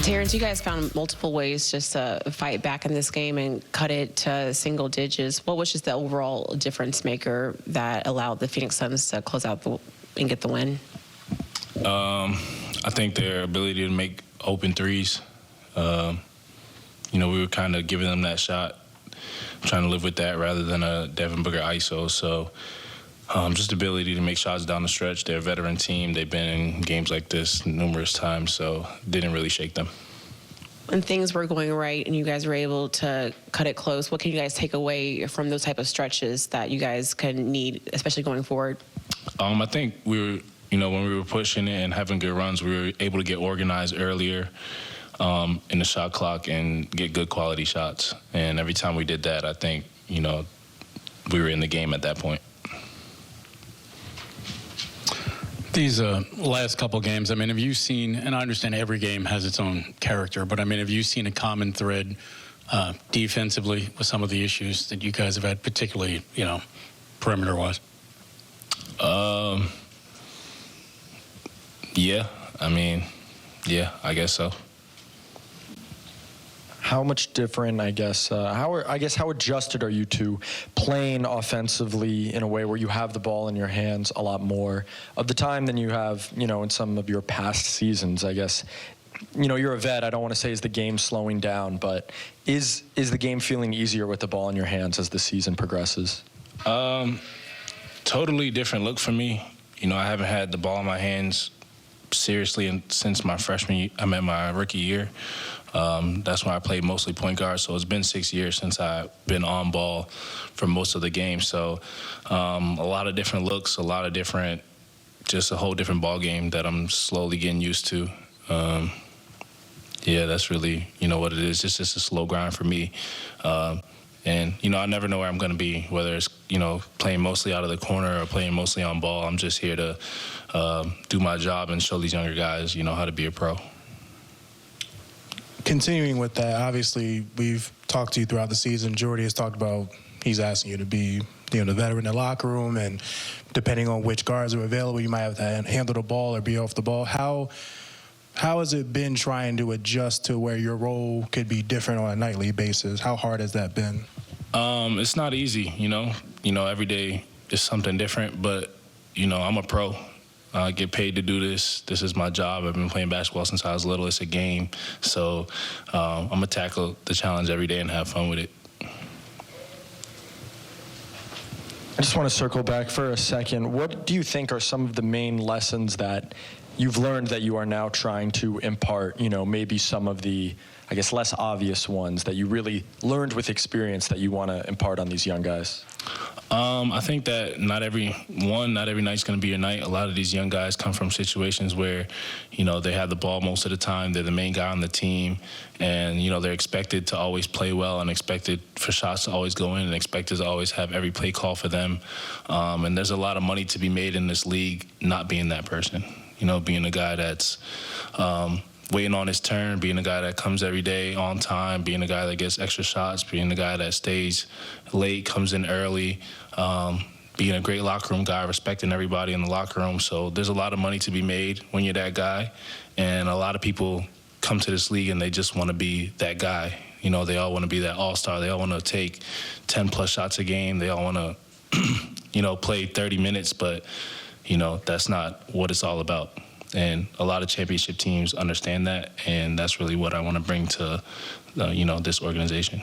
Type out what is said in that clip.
Terance, you guys found multiple ways just to fight back in this game and cut it to single digits. What was just the overall difference maker that allowed the Phoenix Suns to close out and get the win? I think their ability to make open threes. We were kind of giving them that shot, trying to live with that rather than a Devin Booker ISO. So just ability to make shots down the stretch. They're a veteran team. They've been in games like this numerous times, so didn't really shake them. When things were going right and you guys were able to cut it close, what can you guys take away from those type of stretches that you guys can need, especially going forward? I think we were, when we were pushing it and having good runs, we were able to get organized earlier in the shot clock and get good quality shots. And every time we did that, I think, we were in the game at that point. These last couple games, have you seen, and I understand every game has its own character, but have you seen a common thread defensively with some of the issues that you guys have had, particularly, perimeter-wise? Yeah, I guess so. How much different, how adjusted are you to playing offensively in a way where you have the ball in your hands a lot more of the time than you have, in some of your past seasons, I guess? You're a vet. I don't want to say is the game slowing down, but is the game feeling easier with the ball in your hands as the season progresses? Totally different look for me. I haven't had the ball in my hands seriously since my my rookie year. That's when I played mostly point guard, so it's been 6 years since I've been on ball for most of the game. So a lot of different looks, just a whole different ball game that I'm slowly getting used to. That's really, what it is. It's just a slow grind for me. And, I never know where I'm going to be, whether it's, playing mostly out of the corner or playing mostly on ball. I'm just here to do my job and show these younger guys, how to be a pro. Continuing with that, obviously, we've talked to you throughout the season. Jordy has talked about he's asking you to be, the veteran in the locker room, and depending on which guards are available, you might have to handle the ball or be off the ball. How has it been trying to adjust to where your role could be different on a nightly basis? How hard has that been? It's not easy, every day is something different, but, I'm a pro. I get paid to do this. This is my job. I've been playing basketball since I was little. It's a game. So I'm going to tackle the challenge every day and have fun with it. I just want to circle back for a second. What do you think are some of the main lessons that you've learned that you are now trying to impart, maybe some of the, less obvious ones that you really learned with experience that you want to impart on these young guys? I think that not every night's going to be your night. A lot of these young guys come from situations where, they have the ball most of the time. They're the main guy on the team. And, they're expected to always play well and expected for shots to always go in and expected to always have every play call for them. And there's a lot of money to be made in this league not being that person. Being a guy that's waiting on his turn, being a guy that comes every day on time, being a guy that gets extra shots, being a guy that stays late, comes in early, being a great locker room guy, respecting everybody in the locker room. So there's a lot of money to be made when you're that guy. And a lot of people come to this league and they just want to be that guy. They all want to be that all-star. They all want to take 10-plus shots a game. They all want to, play 30 minutes, but, that's not what it's all about. And a lot of championship teams understand that, and that's really what I want to bring to, this organization.